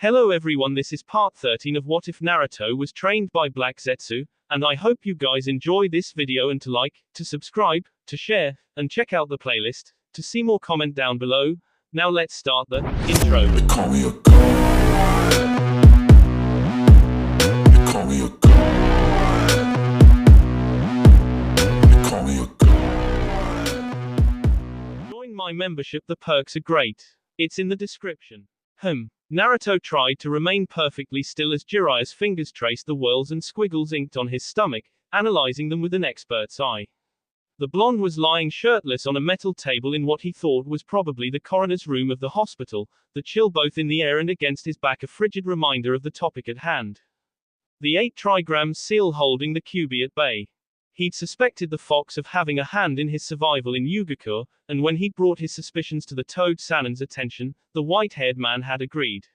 Hello everyone, this is part 13 of What If Naruto Was Trained by Black Zetsu, and I hope you guys enjoy this video and to like, to subscribe, to share, and check out the playlist, to see more comment down below. Now let's start the intro. They call me a god. They call me a god. They call me a god. Join my membership, the perks are great. It's in the description. Naruto tried to remain perfectly still as Jiraiya's fingers traced the whorls and squiggles inked on his stomach, analyzing them with an expert's eye. The blonde was lying shirtless on a metal table in what he thought was probably the coroner's room of the hospital, the chill both in the air and against his back a frigid reminder of the topic at hand. The 8 trigrams seal holding the QB at bay. He'd suspected the fox of having a hand in his survival in Yugakure, and when he'd brought his suspicions to the Toad Sannin's attention, the white-haired man had agreed.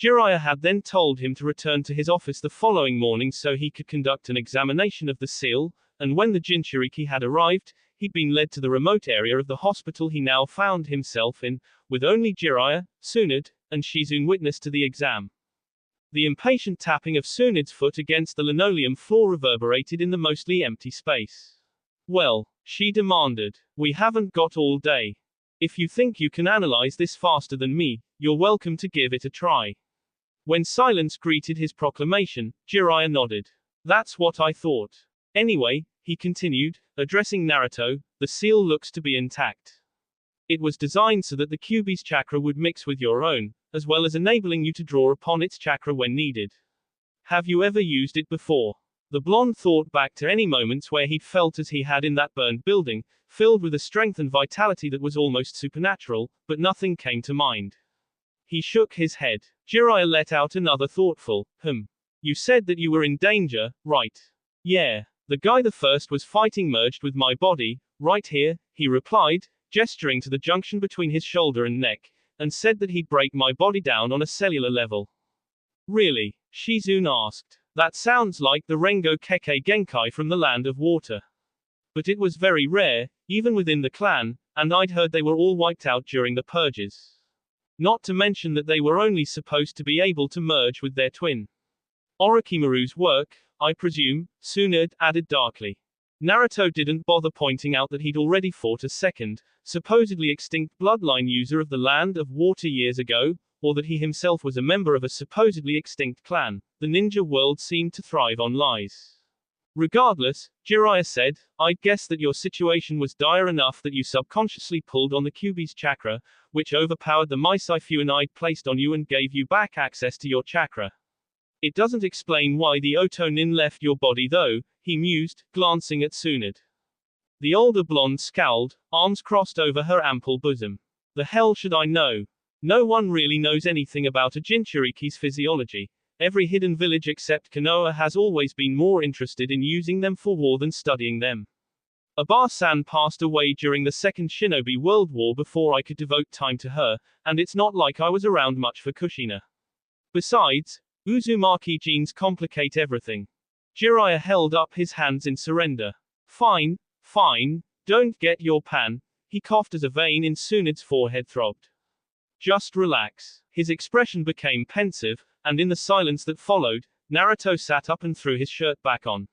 Jiraiya had then told him to return to his office the following morning so he could conduct an examination of the seal, and when the Jinchuriki had arrived, he'd been led to the remote area of the hospital he now found himself in, with only Jiraiya, Tsunade, and Shizune witness to the exam. The impatient tapping of Tsunade's foot against the linoleum floor reverberated in the mostly empty space. Well, she demanded, we haven't got all day. If you think you can analyze this faster than me, you're welcome to give it a try. When silence greeted his proclamation, Jiraiya nodded. That's what I thought. Anyway, he continued, addressing Naruto, the seal looks to be intact. It was designed so that the QB's chakra would mix with your own, as well as enabling you to draw upon its chakra when needed. Have you ever used it before? The blonde thought back to any moments where he'd felt as he had in that burned building, filled with a strength and vitality that was almost supernatural, but nothing came to mind. He shook his head. Jiraiya let out another thoughtful, You said that you were in danger, right? Yeah. The guy the first was fighting merged with my body, right here, he replied, gesturing to the junction between his shoulder and neck, and said that he'd break my body down on a cellular level. Really? Shizune asked. That sounds like the Rengo Kekkei Genkai from the Land of Water. But it was very rare, even within the clan, and I'd heard they were all wiped out during the purges. Not to mention that they were only supposed to be able to merge with their twin. Orochimaru's work, I presume, Tsunade added darkly. Naruto didn't bother pointing out that he'd already fought a second, supposedly extinct bloodline user of the Land of Water years ago, or that he himself was a member of a supposedly extinct clan. The ninja world seemed to thrive on lies. Regardless, Jiraiya said, I'd guess that your situation was dire enough that you subconsciously pulled on the QB's chakra, which overpowered the Maisaifuan I'd placed on you and gave you back access to your chakra. It doesn't explain why the Otonin left your body though, he mused, glancing at Tsunade. The older blonde scowled, arms crossed over her ample bosom. The hell should I know? No one really knows anything about a Jinchuriki's physiology. Every hidden village except Konoha has always been more interested in using them for war than studying them. Aba-san passed away during the Second Shinobi World War before I could devote time to her, and it's not like I was around much for Kushina. Besides, Uzumaki genes complicate everything. Jiraiya held up his hands in surrender. Fine, don't get your pan, he coughed as a vein in Tsunade's forehead throbbed. Just relax. His expression became pensive, and in the silence that followed, Naruto sat up and threw his shirt back on.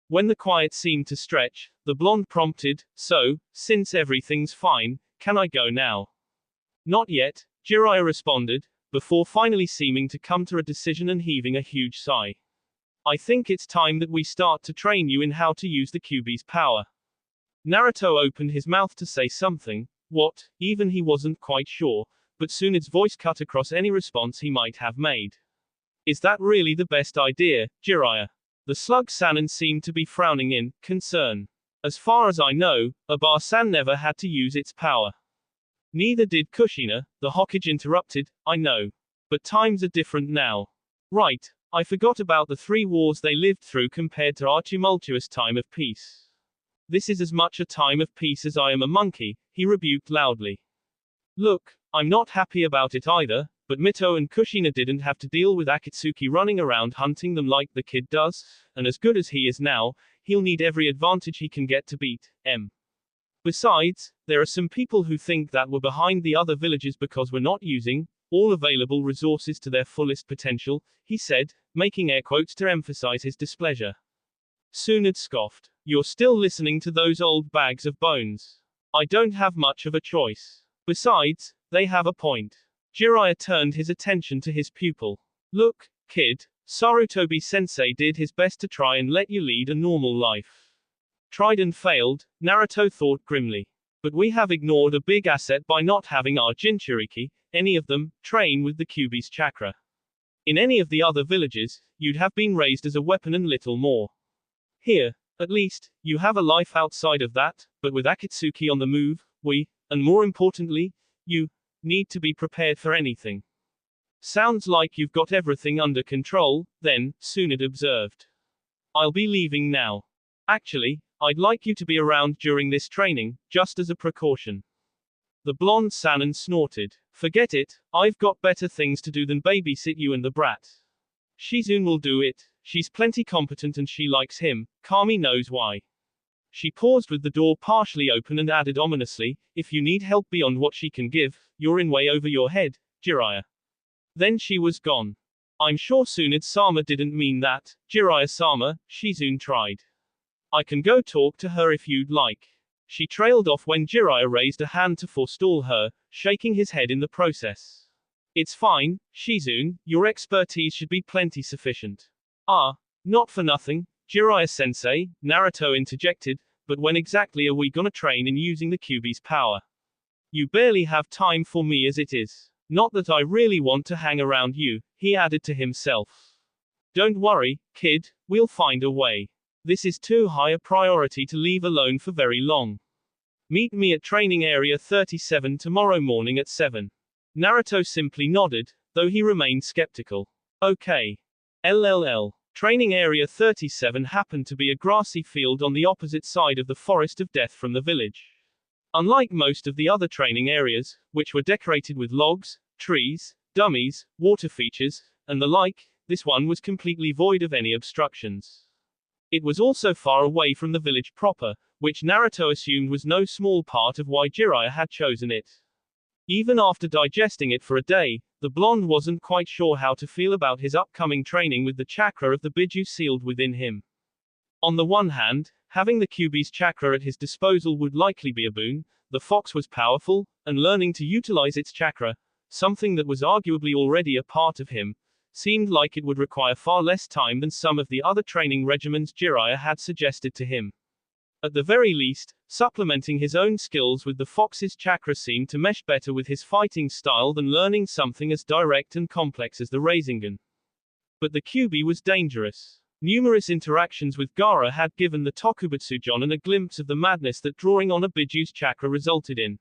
When the quiet seemed to stretch, the blonde prompted, so, since everything's fine, can I go now? Not yet, Jiraiya responded, before finally seeming to come to a decision and heaving a huge sigh. I think it's time that we start to train you in how to use the QB's power. Naruto opened his mouth to say something, what, even he wasn't quite sure, but Tsunade's voice cut across any response he might have made. Is that really the best idea, Jiraiya? The slug Sannin seemed to be frowning in concern. As far as I know, Aba-san never had to use its power. Neither did Kushina, the Hokage interrupted, I know. But times are different now. Right, I forgot about the 3 wars they lived through compared to our tumultuous time of peace. This is as much a time of peace as I am a monkey, he rebuked loudly. Look, I'm not happy about it either, but Mito and Kushina didn't have to deal with Akatsuki running around hunting them like the kid does, and as good as he is now, he'll need every advantage he can get to beat M. Besides, there are some people who think that we're behind the other villages because we're not using, all available resources to their fullest potential, he said, making air quotes to emphasize his displeasure. Tsunade scoffed. You're still listening to those old bags of bones. I don't have much of a choice. Besides, they have a point. Jiraiya turned his attention to his pupil. Look, kid, Sarutobi-sensei did his best to try and let you lead a normal life. Tried and failed, Naruto thought grimly. But we have ignored a big asset by not having our Jinchuriki, any of them, train with the Kyuubi's chakra. In any of the other villages, you'd have been raised as a weapon and little more. Here, at least, you have a life outside of that, but with Akatsuki on the move, and more importantly, you, need to be prepared for anything. Sounds like you've got everything under control, then, Tsunade observed. I'll be leaving now. Actually, I'd like you to be around during this training, just as a precaution. The blonde Sannin snorted. Forget it, I've got better things to do than babysit you and the brat. Shizune will do it, she's plenty competent and she likes him, Kami knows why. She paused with the door partially open and added ominously, if you need help beyond what she can give, you're in way over your head, Jiraiya. Then she was gone. I'm sure Tsunade-sama didn't mean that, Jiraiya-sama, Shizune tried. I can go talk to her if you'd like. She trailed off when Jiraiya raised a hand to forestall her, shaking his head in the process. It's fine, Shizune, your expertise should be plenty sufficient. Ah, not for nothing, Jiraiya-sensei, Naruto interjected, but when exactly are we gonna train in using the Kyuubi's power? You barely have time for me as it is. Not that I really want to hang around you, he added to himself. Don't worry, kid, we'll find a way. This is too high a priority to leave alone for very long. Meet me at Training Area 37 tomorrow morning at 7. Naruto simply nodded, though he remained skeptical. Okay. LLL. Training Area 37 happened to be a grassy field on the opposite side of the Forest of Death from the village. Unlike most of the other training areas, which were decorated with logs, trees, dummies, water features, and the like, this one was completely void of any obstructions. It was also far away from the village proper, which Naruto assumed was no small part of why Jiraiya had chosen it. Even after digesting it for a day, the blonde wasn't quite sure how to feel about his upcoming training with the chakra of the Biju sealed within him. On the one hand, having the Kyuubi's chakra at his disposal would likely be a boon. The fox was powerful, and learning to utilize its chakra, something that was arguably already a part of him, seemed like it would require far less time than some of the other training regimens Jiraiya had suggested to him. At the very least, supplementing his own skills with the fox's chakra seemed to mesh better with his fighting style than learning something as direct and complex as the Rasengan. But the Kyuubi was dangerous. Numerous interactions with Gaara had given the Tokubutsu Jonin a glimpse of the madness that drawing on a Biju's chakra resulted in.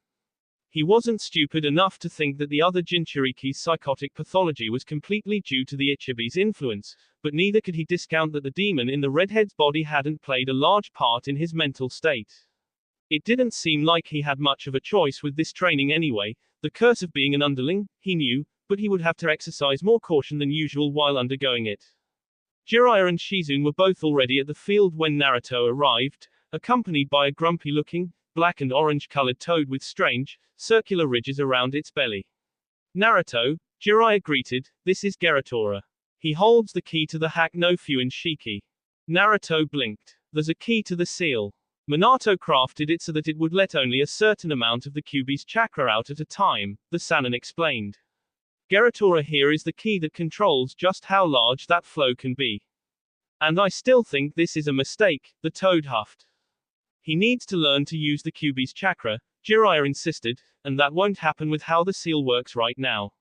He wasn't stupid enough to think that the other Jinchuriki's psychotic pathology was completely due to the Ichibi's influence, but neither could he discount that the demon in the redhead's body hadn't played a large part in his mental state. It didn't seem like he had much of a choice with this training anyway, the curse of being an underling, he knew, but he would have to exercise more caution than usual while undergoing it. Jiraiya and Shizune were both already at the field when Naruto arrived, accompanied by a grumpy-looking, black and orange-colored toad with strange, circular ridges around its belly. Naruto, Jiraiya greeted, this is Geratora. He holds the key to the Hack no Fuin Shiki. Naruto blinked. There's a key to the seal. Minato crafted it so that it would let only a certain amount of the Kyuubi's chakra out at a time, the Sannin explained. Geratora here is the key that controls just how large that flow can be. And I still think this is a mistake, the toad huffed. He needs to learn to use the Kyuubi's chakra, Jiraiya insisted, and that won't happen with how the seal works right now.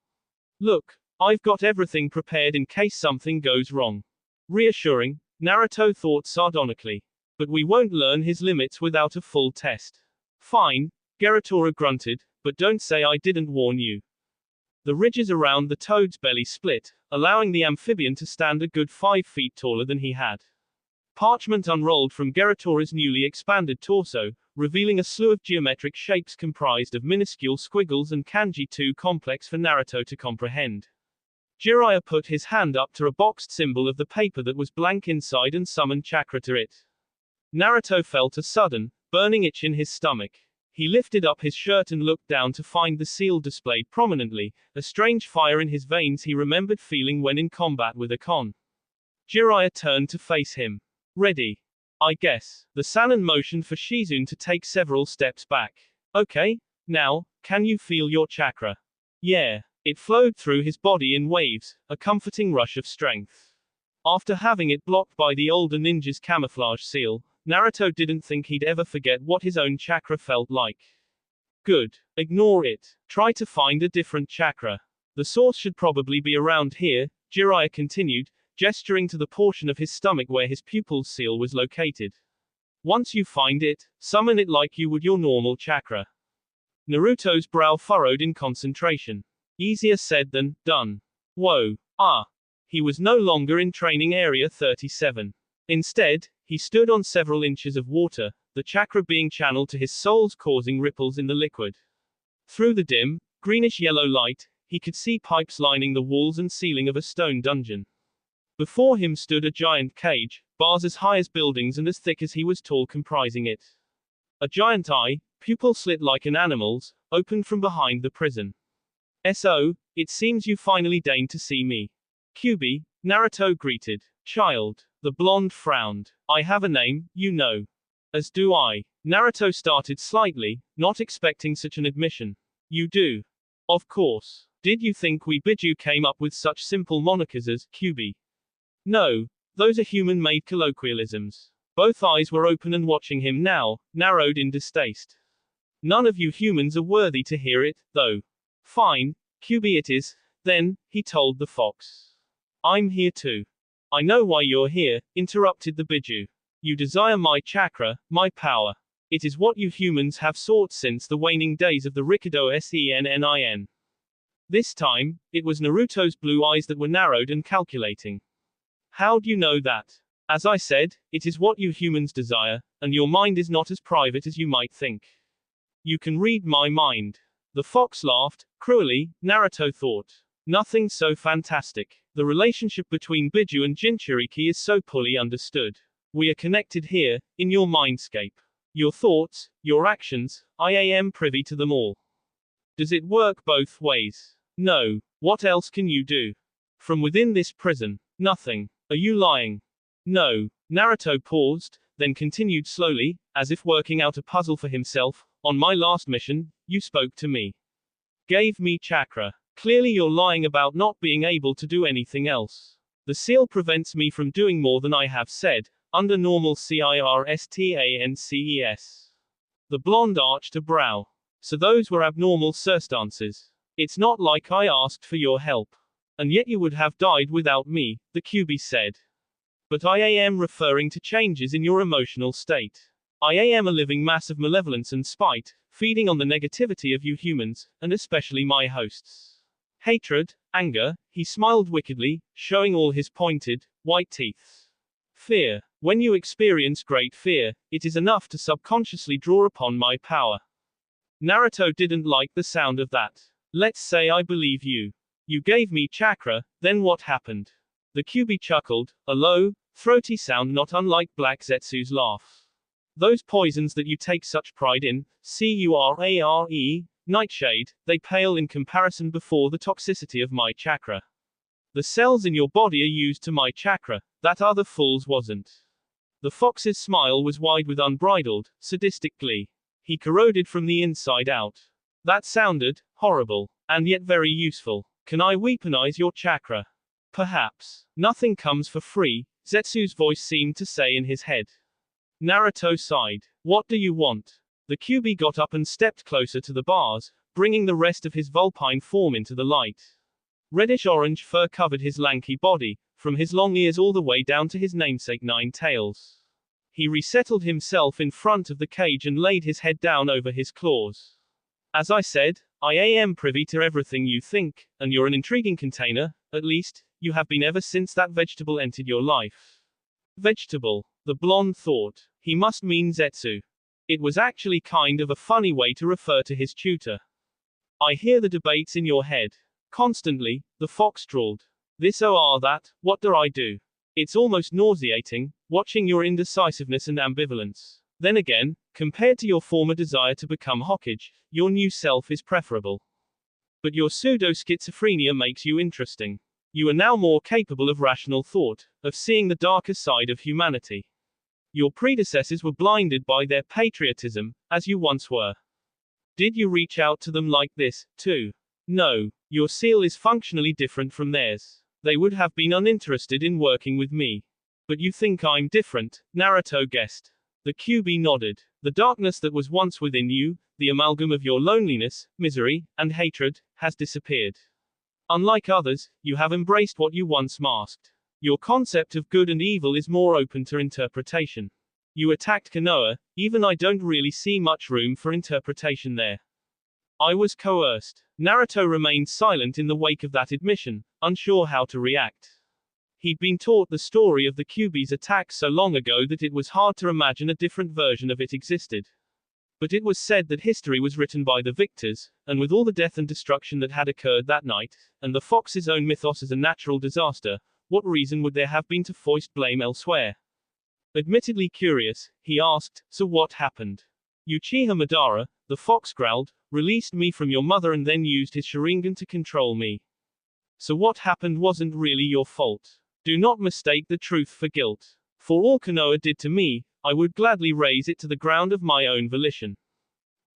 Look, I've got everything prepared in case something goes wrong. Reassuring, Naruto thought sardonically. But we won't learn his limits without a full test. Fine, Geratora grunted, but don't say I didn't warn you. The ridges around the toad's belly split, allowing the amphibian to stand a good 5 feet taller than he had. Parchment unrolled from Geratora's newly expanded torso, revealing a slew of geometric shapes comprised of minuscule squiggles and kanji too complex for Naruto to comprehend. Jiraiya put his hand up to a boxed symbol of the paper that was blank inside and summoned chakra to it. Naruto felt a sudden, burning itch in his stomach. He lifted up his shirt and looked down to find the seal displayed prominently, a strange fire in his veins he remembered feeling when in combat with a con. Jiraiya turned to face him. Ready. I guess. The Sannin motioned for Shizune to take several steps back. Okay. Now, can you feel your chakra? Yeah. It flowed through his body in waves, a comforting rush of strength. After having it blocked by the older ninja's camouflage seal, Naruto didn't think he'd ever forget what his own chakra felt like. Good. Ignore it. Try to find a different chakra. The source should probably be around here, Jiraiya continued, gesturing to the portion of his stomach where his pupil's seal was located. Once you find it, summon it like you would your normal chakra. Naruto's brow furrowed in concentration. Easier said than done. Whoa. Ah. He was no longer in training area 37. Instead, he stood on several inches of water, the chakra being channeled to his soles causing ripples in the liquid. Through the dim, greenish-yellow light, he could see pipes lining the walls and ceiling of a stone dungeon. Before him stood a giant cage, bars as high as buildings and as thick as he was tall comprising it. A giant eye, pupil slit like an animal's, opened from behind the prison. So, it seems you finally deigned to see me. Kyuubi, Naruto greeted. Child. The blonde frowned. I have a name, you know. As do I. Naruto started slightly, not expecting such an admission. You do. Of course. Did you think we Biju came up with such simple monikers as Kyuubi? No. Those are human-made colloquialisms. Both eyes were open and watching him now, narrowed in distaste. None of you humans are worthy to hear it, though. Fine. Kyuubi it is, then, he told the fox. I'm here too. I know why you're here, interrupted the Biju. You desire my chakra, my power. It is what you humans have sought since the waning days of the Rikido Sennin. This time, it was Naruto's blue eyes that were narrowed and calculating. How'd you know that? As I said, it is what you humans desire, and your mind is not as private as you might think. You can read my mind. The fox laughed, cruelly, Naruto thought. Nothing so fantastic. The relationship between Biju and Jinchuriki is so poorly understood. We are connected here, in your mindscape. Your thoughts, your actions, I am privy to them all. Does it work both ways? No. What else can you do? From within this prison, nothing. Are you lying? No. Naruto paused, then continued slowly, as if working out a puzzle for himself. On my last mission, you spoke to me. Gave me chakra. Clearly you're lying about not being able to do anything else. The seal prevents me from doing more than I have said, under normal circumstances. The blonde arched a brow. So those were abnormal circumstances. It's not like I asked for your help. And yet you would have died without me, the Kyuubi said. But I am referring to changes in your emotional state. I am a living mass of malevolence and spite, feeding on the negativity of you humans, and especially my hosts. Hatred, anger, he smiled wickedly, showing all his pointed, white teeth. Fear. When you experience great fear, it is enough to subconsciously draw upon my power. Naruto didn't like the sound of that. Let's say I believe you. You gave me chakra, then what happened? The Kyuubi chuckled, a low, throaty sound not unlike Black Zetsu's laugh. Those poisons that you take such pride in, Curare, Nightshade, they pale in comparison before the toxicity of my chakra. The cells in your body are used to my chakra, that other fool's wasn't. The fox's smile was wide with unbridled, sadistic glee. He corroded from the inside out. That sounded horrible, and yet very useful. Can I weaponize your chakra? Perhaps. Nothing comes for free, Zetsu's voice seemed to say in his head. Naruto sighed. What do you want? The Kyuubi got up and stepped closer to the bars, bringing the rest of his vulpine form into the light. Reddish-orange fur covered his lanky body, from his long ears all the way down to his namesake 9 tails. He resettled himself in front of the cage and laid his head down over his claws. As I said, I am privy to everything you think, and you're an intriguing container, at least, you have been ever since that vegetable entered your life. Vegetable. The blonde thought. He must mean Zetsu. It was actually kind of a funny way to refer to his tutor. I hear the debates in your head. Constantly, the fox drawled. This or that, what do I do? It's almost nauseating, watching your indecisiveness and ambivalence. Then again, Compared to your former desire to become Hokage, your new self is preferable. But your pseudo-schizophrenia makes you interesting. You are now more capable of rational thought, of seeing the darker side of humanity. Your predecessors were blinded by their patriotism, as you once were. Did you reach out to them like this, too? No. Your seal is functionally different from theirs. They would have been uninterested in working with me. But you think I'm different, Naruto guessed. The QB nodded. The darkness that was once within you, the amalgam of your loneliness, misery, and hatred, has disappeared. Unlike others, you have embraced what you once masked. Your concept of good and evil is more open to interpretation. You attacked Konoha, even I don't really see much room for interpretation there. I was coerced. Naruto remained silent in the wake of that admission, unsure how to react. He'd been taught the story of the QB's attack so long ago that it was hard to imagine a different version of it existed. But it was said that history was written by the victors, and with all the death and destruction that had occurred that night, and the Fox's own mythos as a natural disaster, what reason would there have been to foist blame elsewhere? Admittedly curious, he asked, so what happened? Uchiha Madara, the Fox growled, released me from your mother and then used his Sharingan to control me. So what happened wasn't really your fault. Do not mistake the truth for guilt. For all Konoha did to me, I would gladly raise it to the ground of my own volition.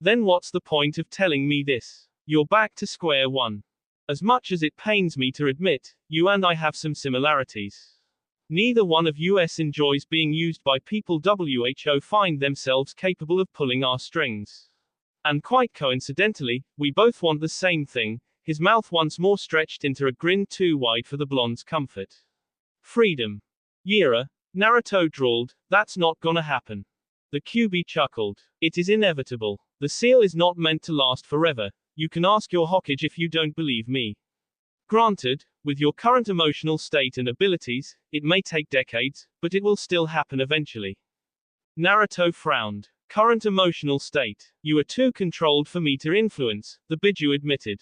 Then what's the point of telling me this? You're back to square one. As much as it pains me to admit, you and I have some similarities. Neither one of us enjoys being used by people who find themselves capable of pulling our strings. And quite coincidentally, we both want the same thing, his mouth once more stretched into a grin too wide for the blonde's comfort. Freedom. Yira, Naruto drawled, that's not gonna happen. The QB chuckled. It is inevitable. The seal is not meant to last forever. You can ask your Hokage if you don't believe me. Granted, with your current emotional state and abilities, it may take decades, but it will still happen eventually. Naruto frowned. Current emotional state. You are too controlled for me to influence, the Biju admitted.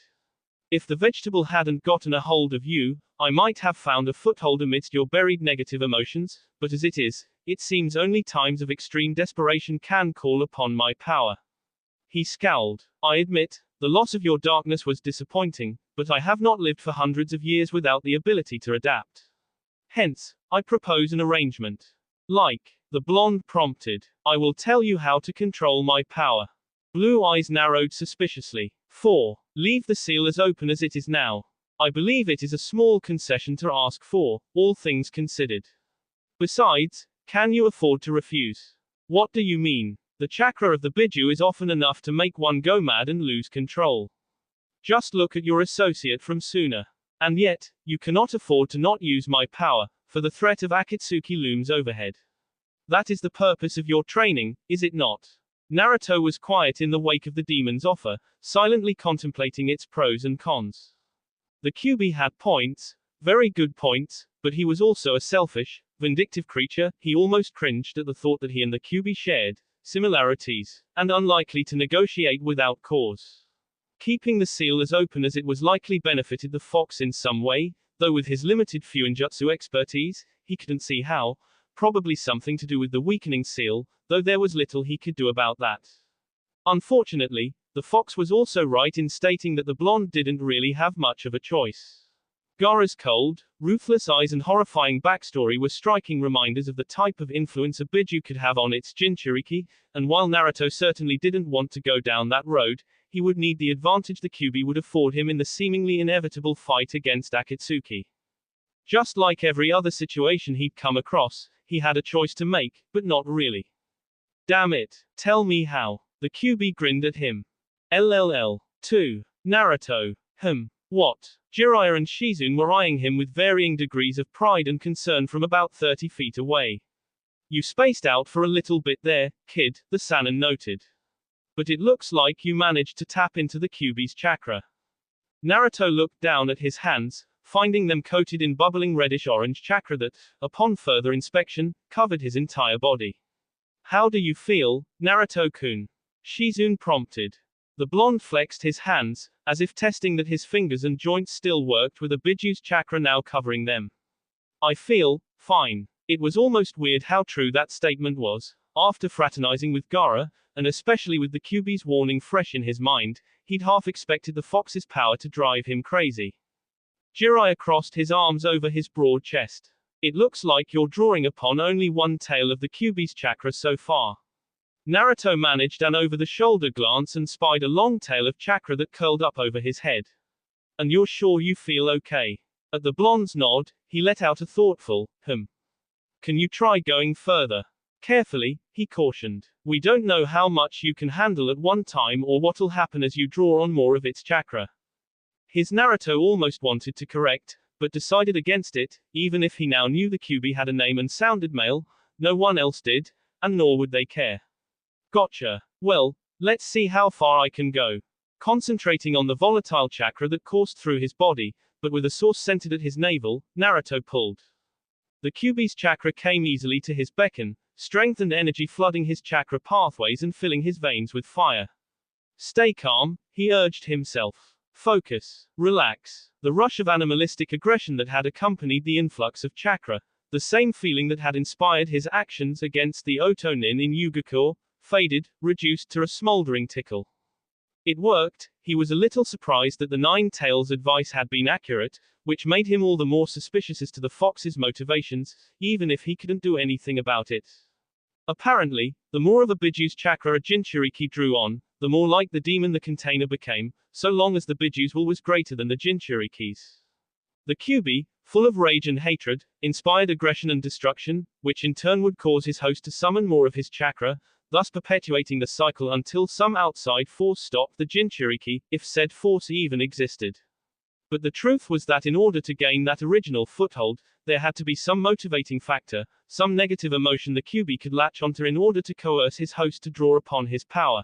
If the vegetable hadn't gotten a hold of you, I might have found a foothold amidst your buried negative emotions, but as it is, it seems only times of extreme desperation can call upon my power. He scowled. I admit, the loss of your darkness was disappointing, but I have not lived for hundreds of years without the ability to adapt. Hence, I propose an arrangement. Like, the blonde prompted. I will tell you how to control my power. Blue eyes narrowed suspiciously. 4. Leave the seal as open as it is now. I believe it is a small concession to ask for, all things considered. Besides, can you afford to refuse? What do you mean? The chakra of the Biju is often enough to make one go mad and lose control. Just look at your associate from Suna. And yet, you cannot afford to not use my power, for the threat of Akatsuki looms overhead. That is the purpose of your training, is it not? Naruto was quiet in the wake of the demon's offer, silently contemplating its pros and cons. The QB had points, very good points, but he was also a selfish, vindictive creature. He almost cringed at the thought that he and the QB shared similarities, and unlikely to negotiate without cause. Keeping the seal as open as it was likely benefited the Fox in some way, though with his limited Fuinjutsu expertise, he couldn't see how. Probably something to do with the weakening seal, though there was little he could do about that. Unfortunately, the Fox was also right in stating that the blonde didn't really have much of a choice. Gaara's cold, ruthless eyes and horrifying backstory were striking reminders of the type of influence a Biju could have on its Jinchuriki, and while Naruto certainly didn't want to go down that road, he would need the advantage the QB would afford him in the seemingly inevitable fight against Akatsuki. Just like every other situation he'd come across, he had a choice to make, but not really. Damn it. Tell me how. The QB grinned at him. LLL. 2. Naruto. What? Jiraiya and Shizune were eyeing him with varying degrees of pride and concern from about 30 feet away. You spaced out for a little bit there, kid, the Sannin noted. But it looks like you managed to tap into the QB's chakra. Naruto looked down at his hands, finding them coated in bubbling reddish-orange chakra that, upon further inspection, covered his entire body. How do you feel, Naruto-kun? Shizune prompted. The blonde flexed his hands, as if testing that his fingers and joints still worked with a Biju's chakra now covering them. I feel fine. It was almost weird how true that statement was. After fraternizing with Gaara, and especially with the Kyuubi's warning fresh in his mind, he'd half expected the fox's power to drive him crazy. Jiraiya crossed his arms over his broad chest. It looks like you're drawing upon only one tail of the Kyuubi's chakra so far. Naruto managed an over-the-shoulder glance and spied a long tail of chakra that curled up over his head. And you're sure you feel okay? At the blonde's nod, he let out a thoughtful, Can you try going further? Carefully, he cautioned. We don't know how much you can handle at one time or what'll happen as you draw on more of its chakra. His Naruto almost wanted to correct, but decided against it, even if he now knew the Kyuubi had a name and sounded male, no one else did, and nor would they care. Gotcha. Well, let's see how far I can go. Concentrating on the volatile chakra that coursed through his body, but with a source centered at his navel, Naruto pulled. The Kyuubi's chakra came easily to his beckon, strength and energy flooding his chakra pathways and filling his veins with fire. Stay calm, he urged himself. Focus. Relax. The rush of animalistic aggression that had accompanied the influx of chakra, the same feeling that had inspired his actions against the Otonin in Yugakure, faded, reduced to a smoldering tickle. It worked. He was a little surprised that the Nine Tails' advice had been accurate, which made him all the more suspicious as to the fox's motivations, even if he couldn't do anything about it. Apparently, the more of a Bijuu's chakra a Jinchuriki drew on, the more like the demon the container became, so long as the Bijuu's will was greater than the Jinchuriki's. The Kyuubi, full of rage and hatred, inspired aggression and destruction, which in turn would cause his host to summon more of his chakra, thus perpetuating the cycle until some outside force stopped the Jinchuriki, if said force even existed. But the truth was that in order to gain that original foothold, there had to be some motivating factor, some negative emotion the Kyuubi could latch onto in order to coerce his host to draw upon his power.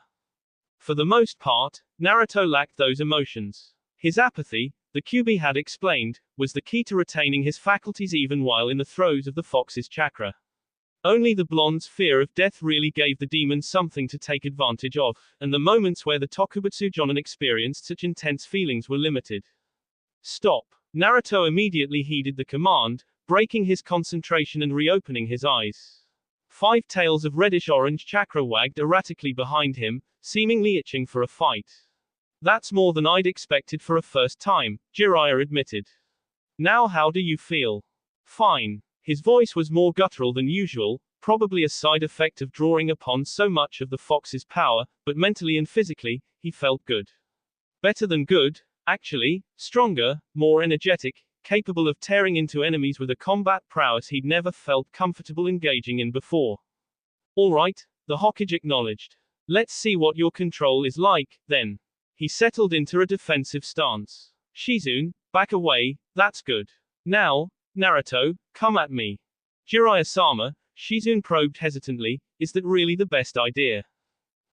For the most part, Naruto lacked those emotions. His apathy, the Kyuubi had explained, was the key to retaining his faculties even while in the throes of the fox's chakra. Only the blonde's fear of death really gave the demon something to take advantage of, and the moments where the Tokubutsu Jonin experienced such intense feelings were limited. Stop. Naruto immediately heeded the command, breaking his concentration and reopening his eyes. 5 tails of reddish-orange chakra wagged erratically behind him, seemingly itching for a fight. That's more than I'd expected for a first time, Jiraiya admitted. Now how do you feel? Fine. His voice was more guttural than usual, probably a side effect of drawing upon so much of the fox's power, but mentally and physically, he felt good. Better than good, actually, stronger, more energetic, capable of tearing into enemies with a combat prowess he'd never felt comfortable engaging in before. All right, the Hokage acknowledged. Let's see what your control is like, then. He settled into a defensive stance. Shizune, back away, that's good. Now, Naruto, come at me. Jiraiya-sama, Shizune probed hesitantly, is that really the best idea?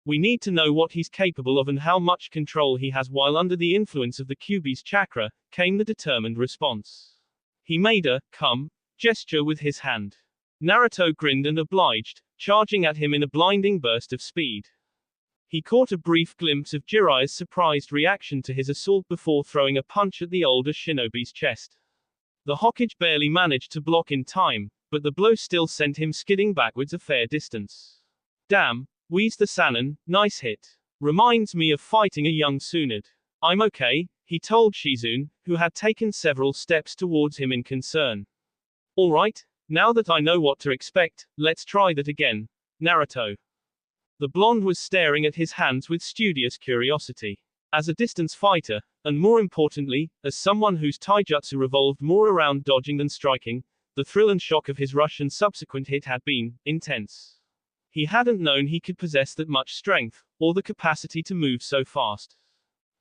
We need to know what he's capable of and how much control he has while under the influence of the Kyuubi's chakra, came the determined response. He made a, gesture with his hand. Naruto grinned and obliged, charging at him in a blinding burst of speed. He caught a brief glimpse of Jiraiya's surprised reaction to his assault before throwing a punch at the older shinobi's chest. The Hokage barely managed to block in time, but the blow still sent him skidding backwards a fair distance. Damn, wheezed the Sannin, nice hit. Reminds me of fighting a young Tsunade. I'm okay, he told Shizune, who had taken several steps towards him in concern. Alright, now that I know what to expect, let's try that again, Naruto. The blonde was staring at his hands with studious curiosity. As a distance fighter, and more importantly, as someone whose taijutsu revolved more around dodging than striking, the thrill and shock of his rush and subsequent hit had been intense. He hadn't known he could possess that much strength, or the capacity to move so fast.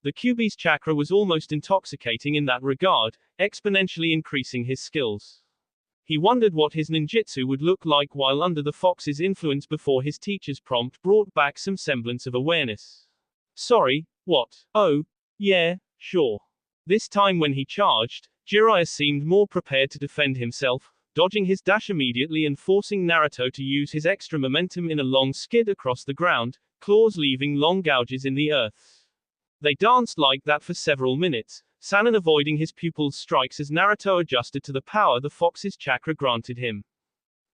The Kyuubi's chakra was almost intoxicating in that regard, exponentially increasing his skills. He wondered what his ninjutsu would look like while under the fox's influence before his teacher's prompt brought back some semblance of awareness. Sorry, what? Oh, yeah, sure. This time when he charged, Jiraiya seemed more prepared to defend himself, dodging his dash immediately and forcing Naruto to use his extra momentum in a long skid across the ground, claws leaving long gouges in the earth. They danced like that for several minutes, Sannin avoiding his pupil's strikes as Naruto adjusted to the power the fox's chakra granted him.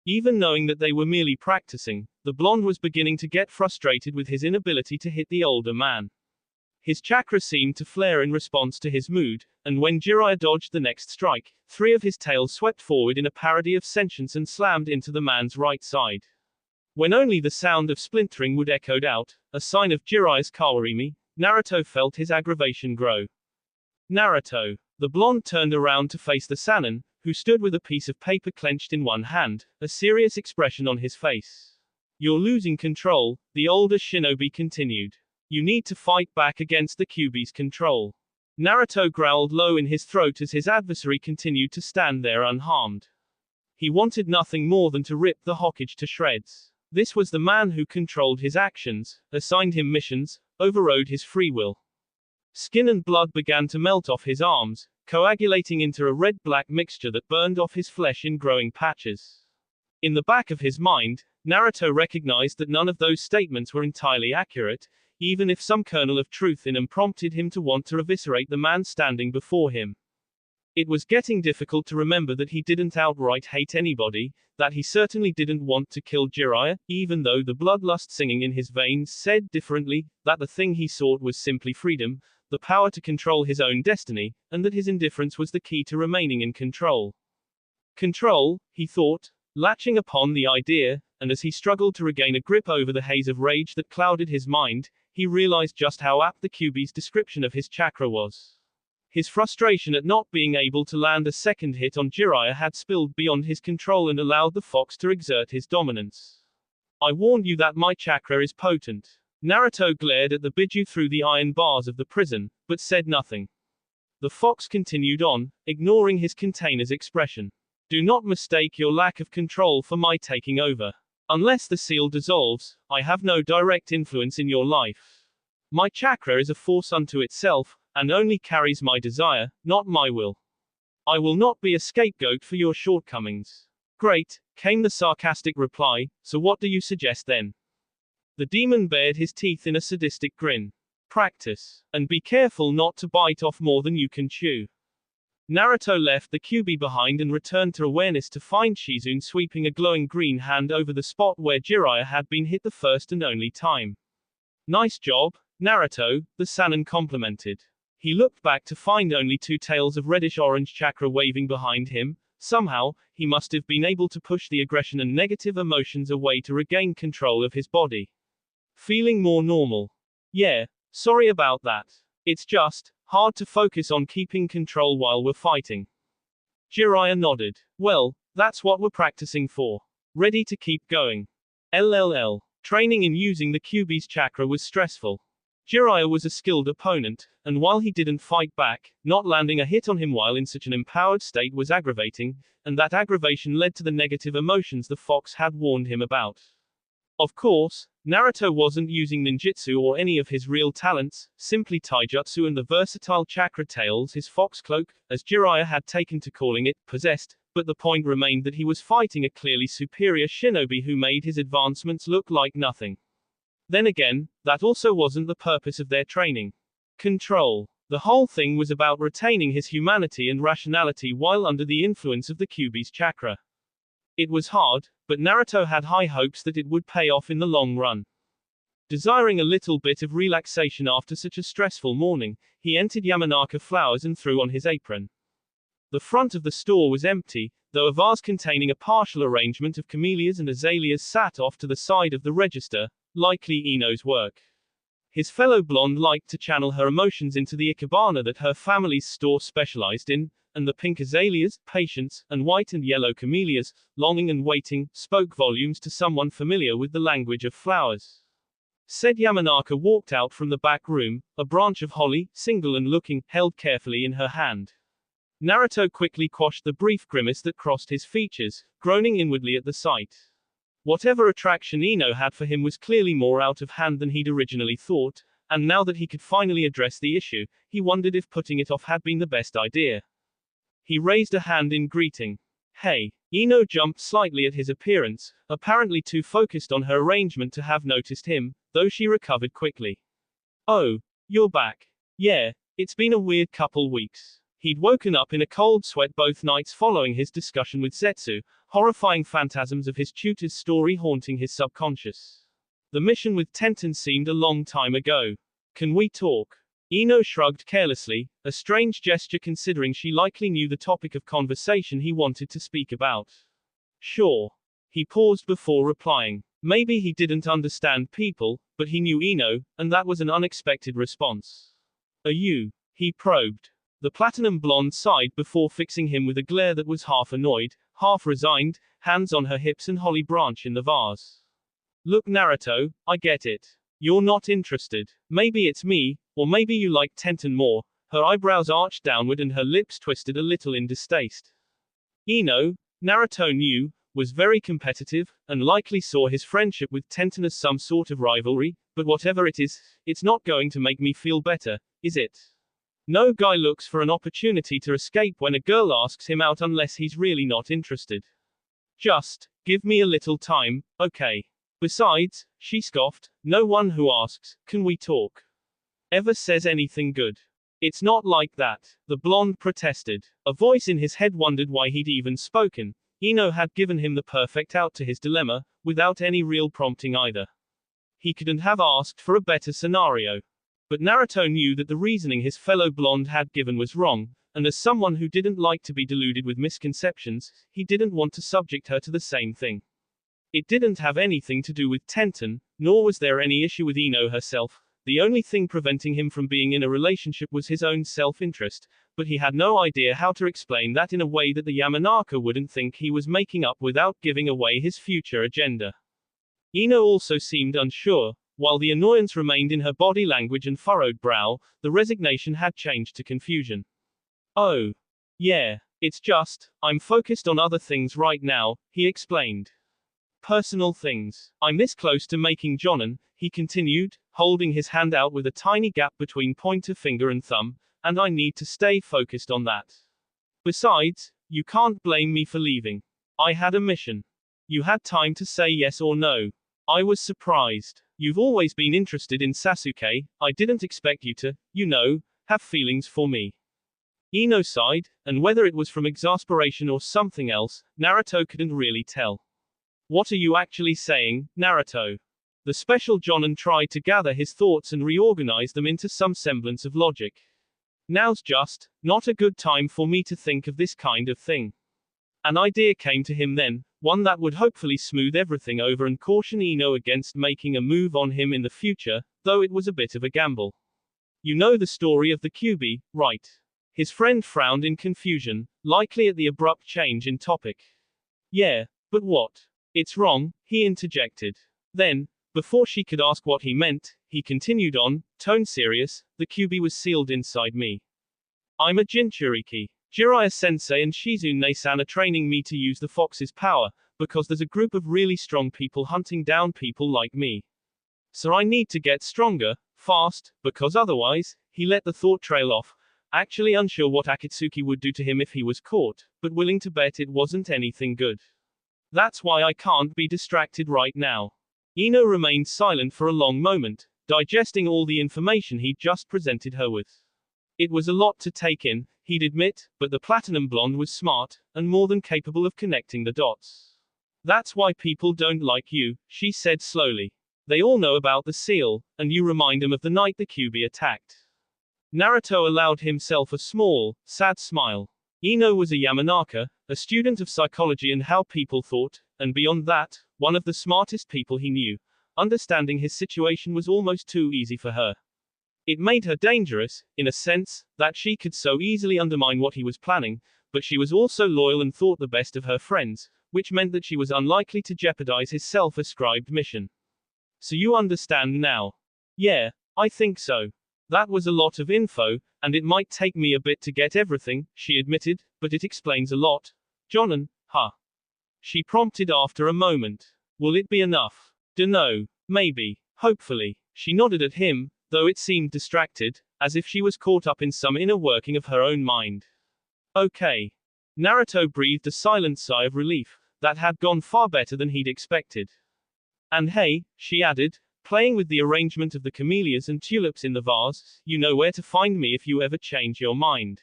Even knowing that they were merely practicing, the blonde was beginning to get frustrated with his inability to hit the older man. His chakra seemed to flare in response to his mood, and when Jiraiya dodged the next strike, 3 of his tails swept forward in a parody of sentience and slammed into the man's right side. When only the sound of splintering would echoed out, a sign of Jiraiya's kawarimi, Naruto felt his aggravation grow. Naruto. The blonde turned around to face the Sannin, who stood with a piece of paper clenched in one hand, a serious expression on his face. You're losing control, the older shinobi continued. You need to fight back against the Kyuubi's control. Naruto growled low in his throat as his adversary continued to stand there unharmed. He wanted nothing more than to rip the Hokage to shreds. This was the man who controlled his actions, assigned him missions, overrode his free will. Skin and blood began to melt off his arms, coagulating into a red-black mixture that burned off his flesh in growing patches. In the back of his mind, Naruto recognized that none of those statements were entirely accurate, even if some kernel of truth in them prompted him to want to eviscerate the man standing before him. It was getting difficult to remember that he didn't outright hate anybody, that he certainly didn't want to kill Jiraiya, even though the bloodlust singing in his veins said differently, that the thing he sought was simply freedom, the power to control his own destiny, and that his indifference was the key to remaining in control. Control, he thought, latching upon the idea, and as he struggled to regain a grip over the haze of rage that clouded his mind, he realized just how apt the Kyuubi's description of his chakra was. His frustration at not being able to land a second hit on Jiraiya had spilled beyond his control and allowed the fox to exert his dominance. I warned you that my chakra is potent. Naruto glared at the Biju through the iron bars of the prison, but said nothing. The fox continued on, ignoring his container's expression. Do not mistake your lack of control for my taking over. Unless the seal dissolves, I have no direct influence in your life. My chakra is a force unto itself, and only carries my desire, not my will. I will not be a scapegoat for your shortcomings. Great, came the sarcastic reply, so what do you suggest then? The demon bared his teeth in a sadistic grin. Practice. And be careful not to bite off more than you can chew. Naruto left the Kyuubi behind and returned to awareness to find Shizune sweeping a glowing green hand over the spot where Jiraiya had been hit the first and only time. Nice job, Naruto, the Sannin complimented. He looked back to find only 2 tails of reddish-orange chakra waving behind him. Somehow, he must have been able to push the aggression and negative emotions away to regain control of his body. Feeling more normal. Yeah, sorry about that. It's just hard to focus on keeping control while we're fighting. Jiraiya nodded. Well, that's what we're practicing for. Ready to keep going. LLL. Training in using the Kyuubi's chakra was stressful. Jiraiya was a skilled opponent, and while he didn't fight back, not landing a hit on him while in such an empowered state was aggravating, and that aggravation led to the negative emotions the fox had warned him about. Of course, Naruto wasn't using ninjutsu or any of his real talents, simply taijutsu and the versatile chakra tails his fox cloak, as Jiraiya had taken to calling it, possessed, but the point remained that he was fighting a clearly superior shinobi who made his advancements look like nothing. Then again, that also wasn't the purpose of their training. Control. The whole thing was about retaining his humanity and rationality while under the influence of the Kyuubi's chakra. It was hard, but Naruto had high hopes that it would pay off in the long run. Desiring a little bit of relaxation after such a stressful morning, he entered Yamanaka Flowers and threw on his apron. The front of the store was empty, though a vase containing a partial arrangement of camellias and azaleas sat off to the side of the register, likely Ino's work. His fellow blonde liked to channel her emotions into the ikebana that her family's store specialized in, and the pink azaleas, patience, and white and yellow camellias, longing and waiting, spoke volumes to someone familiar with the language of flowers. Said Yamanaka walked out from the back room, a branch of holly, single and looking, held carefully in her hand. Naruto quickly quashed the brief grimace that crossed his features, groaning inwardly at the sight. Whatever attraction Ino had for him was clearly more out of hand than he'd originally thought, and now that he could finally address the issue, he wondered if putting it off had been the best idea. He raised a hand in greeting. Hey. Ino jumped slightly at his appearance, apparently too focused on her arrangement to have noticed him, though she recovered quickly. Oh, you're back. Yeah, it's been a weird couple weeks. He'd woken up in a cold sweat both nights following his discussion with Zetsu, horrifying phantasms of his tutor's story haunting his subconscious. The mission with Tenten seemed a long time ago. Can we talk? Ino shrugged carelessly, a strange gesture considering she likely knew the topic of conversation he wanted to speak about. Sure. He paused before replying. Maybe he didn't understand people, but he knew Ino, and that was an unexpected response. Are you? He probed. The platinum blonde sighed before fixing him with a glare that was half annoyed, half resigned, hands on her hips and holly branch in the vase. Look Naruto, I get it. You're not interested. Maybe it's me, or maybe you like Tenten more. Her eyebrows arched downward and her lips twisted a little in distaste. Ino, Naruto knew, was very competitive, and likely saw his friendship with Tenten as some sort of rivalry, but whatever it is, it's not going to make me feel better, is it? No guy looks for an opportunity to escape when a girl asks him out unless he's really not interested. Just, give me a little time, okay? Besides, she scoffed, no one who asks, can we talk? Ever says anything good. It's not like that, the blonde protested. A voice in his head wondered why he'd even spoken. Ino had given him the perfect out to his dilemma, without any real prompting either. He couldn't have asked for a better scenario. But Naruto knew that the reasoning his fellow blonde had given was wrong, and as someone who didn't like to be deluded with misconceptions, he didn't want to subject her to the same thing. It didn't have anything to do with Tenten, nor was there any issue with Ino herself. The only thing preventing him from being in a relationship was his own self-interest, but he had no idea how to explain that in a way that the Yamanaka wouldn't think he was making up without giving away his future agenda. Ino also seemed unsure. While the annoyance remained in her body language and furrowed brow, the resignation had changed to confusion. Oh. Yeah. It's just, I'm focused on other things right now, he explained. Personal things. I'm this close to making Jonin, he continued, holding his hand out with a tiny gap between pointer finger and thumb, and I need to stay focused on that. Besides, you can't blame me for leaving. I had a mission. You had time to say yes or no. I was surprised. You've always been interested in Sasuke, I didn't expect you to, have feelings for me. Ino sighed, and whether it was from exasperation or something else, Naruto couldn't really tell. What are you actually saying, Naruto? The special Jonin tried to gather his thoughts and reorganize them into some semblance of logic. Now's just, not a good time for me to think of this kind of thing. An idea came to him then, one that would hopefully smooth everything over and caution Ino against making a move on him in the future, though it was a bit of a gamble. You know the story of the Kyuubi, right? His friend frowned in confusion, likely at the abrupt change in topic. Yeah, but what? It's wrong, he interjected. Then, before she could ask what he meant, he continued on, tone serious, the Kyuubi was sealed inside me. I'm a Jinchuriki. Jiraiya-sensei and Shizune-san are training me to use the fox's power, because there's a group of really strong people hunting down people like me. So I need to get stronger, fast, because otherwise, he let the thought trail off, actually unsure what Akatsuki would do to him if he was caught, but willing to bet it wasn't anything good. That's why I can't be distracted right now. Ino remained silent for a long moment, digesting all the information he'd just presented her with. It was a lot to take in, he'd admit, but the platinum blonde was smart, and more than capable of connecting the dots. That's why people don't like you, she said slowly. They all know about the seal, and you remind them of the night the Kyuubi attacked. Naruto allowed himself a small, sad smile. Ino was a Yamanaka, a student of psychology and how people thought, and beyond that, one of the smartest people he knew. Understanding his situation was almost too easy for her. It made her dangerous, in a sense, that she could so easily undermine what he was planning, but she was also loyal and thought the best of her friends, which meant that she was unlikely to jeopardize his self-ascribed mission. So you understand now? Yeah, I think so. That was a lot of info, and it might take me a bit to get everything, she admitted, but it explains a lot. Jonin, huh? She prompted after a moment. Will it be enough? Dunno. Maybe. Hopefully. She nodded at him, though it seemed distracted, as if she was caught up in some inner working of her own mind. Okay. Naruto breathed a silent sigh of relief, that had gone far better than he'd expected. And hey, she added, playing with the arrangement of the camellias and tulips in the vase, you know where to find me if you ever change your mind.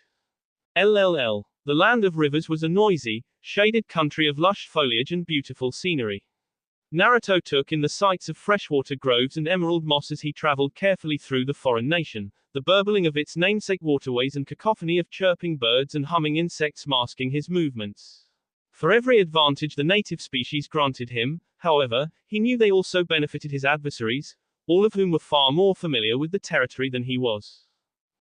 LLL. The land of rivers was a noisy, shaded country of lush foliage and beautiful scenery. Naruto took in the sights of freshwater groves and emerald moss as he traveled carefully through the foreign nation, the burbling of its namesake waterways and cacophony of chirping birds and humming insects masking his movements. For every advantage the native species granted him, however, he knew they also benefited his adversaries, all of whom were far more familiar with the territory than he was.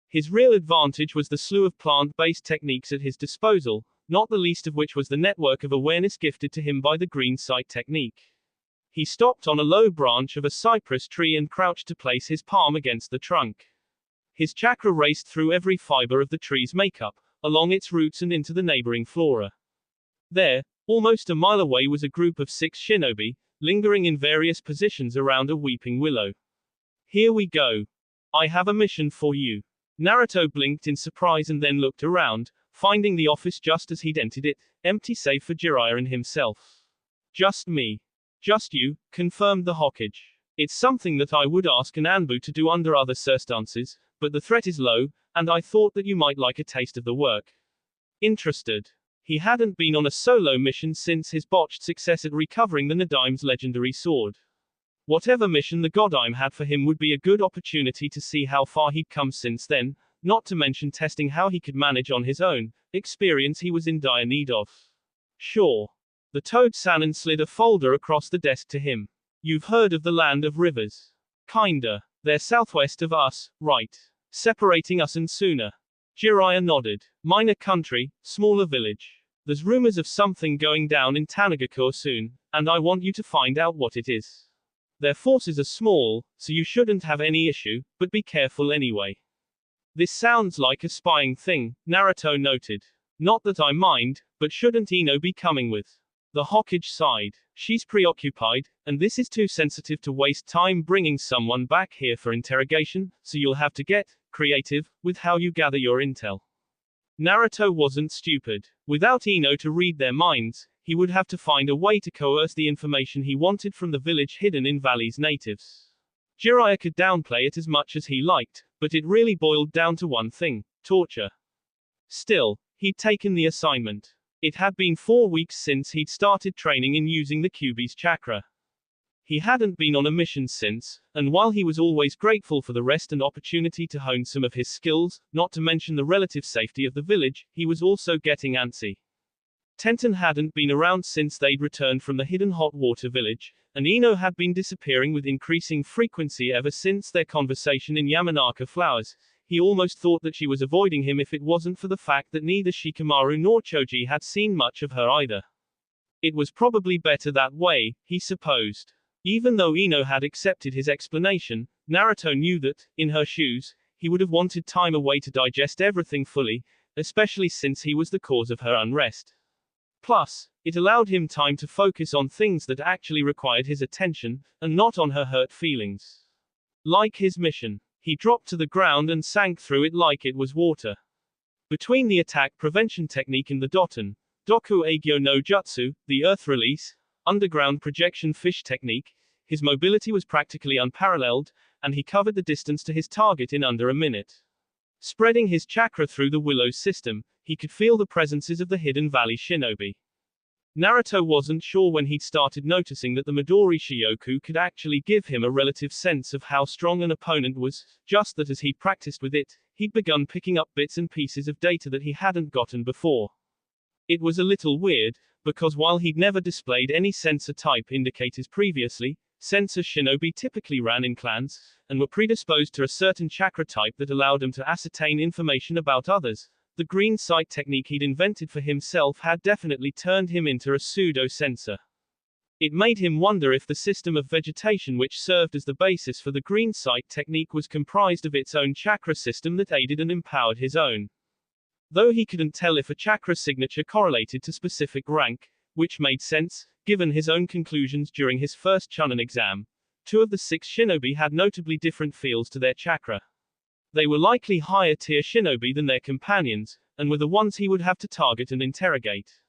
His real advantage was the slew of plant-based techniques at his disposal, not the least of which was the network of awareness gifted to him by the green sight technique. He stopped on a low branch of a cypress tree and crouched to place his palm against the trunk. His chakra raced through every fiber of the tree's makeup, along its roots and into the neighboring flora. There, almost a mile away was a group of 6 shinobi, lingering in various positions around a weeping willow. Here we go. I have a mission for you. Naruto blinked in surprise and then looked around, finding the office just as he'd entered it, empty save for Jiraiya and himself. Just me. Just you, confirmed the Hokage. It's something that I would ask an Anbu to do under other circumstances, but the threat is low, and I thought that you might like a taste of the work. Interested. He hadn't been on a solo mission since his botched success at recovering the Nadime's legendary sword. Whatever mission the Godime had for him would be a good opportunity to see how far he'd come since then, not to mention testing how he could manage on his own, experience he was in dire need of. Sure. The Toad-Sanin slid a folder across the desk to him. You've heard of the land of rivers. Kinda. They're southwest of us, right? Separating us and sooner. Jiraiya nodded. Minor country, smaller village. There's rumors of something going down in Tanagakure soon, and I want you to find out what it is. Their forces are small, so you shouldn't have any issue, but be careful anyway. This sounds like a spying thing, Naruto noted. Not that I mind, but shouldn't Ino be coming with? The Hokage sighed. She's preoccupied, and this is too sensitive to waste time bringing someone back here for interrogation, so you'll have to get creative with how you gather your intel. Naruto wasn't stupid. Without Ino to read their minds, he would have to find a way to coerce the information he wanted from the village hidden in Valley's natives. Jiraiya could downplay it as much as he liked, but it really boiled down to one thing: torture. Still, he'd taken the assignment. It had been 4 weeks since he'd started training in using the Kyuubi's chakra. He hadn't been on a mission since, and while he was always grateful for the rest and opportunity to hone some of his skills, not to mention the relative safety of the village, he was also getting antsy. Tenten hadn't been around since they'd returned from the hidden hot water village, and Ino had been disappearing with increasing frequency ever since their conversation in Yamanaka Flowers. He almost thought that she was avoiding him if it wasn't for the fact that neither Shikamaru nor Choji had seen much of her either. It was probably better that way, he supposed. Even though Ino had accepted his explanation, Naruto knew that, in her shoes, he would have wanted time away to digest everything fully, especially since he was the cause of her unrest. Plus, it allowed him time to focus on things that actually required his attention, and not on her hurt feelings. Like his mission. He dropped to the ground and sank through it like it was water. Between the attack prevention technique and the Doton, Doku Agyo no Jutsu, the earth release, underground projection fish technique, his mobility was practically unparalleled, and he covered the distance to his target in under a minute. Spreading his chakra through the Willow system, he could feel the presences of the Hidden Valley shinobi. Naruto wasn't sure when he'd started noticing that the Midori Shioku could actually give him a relative sense of how strong an opponent was, just that as he practiced with it, he'd begun picking up bits and pieces of data that he hadn't gotten before. It was a little weird, because while he'd never displayed any sensor type indicators previously, sensor shinobi typically ran in clans, and were predisposed to a certain chakra type that allowed them to ascertain information about others. The green sight technique he'd invented for himself had definitely turned him into a pseudo-sensor. It made him wonder if the system of vegetation which served as the basis for the green sight technique was comprised of its own chakra system that aided and empowered his own. Though he couldn't tell if a chakra signature correlated to specific rank, which made sense, given his own conclusions during his first Chunin exam. 2 of the 6 shinobi had notably different feels to their chakra. They were likely higher-tier shinobi than their companions, and were the ones he would have to target and interrogate.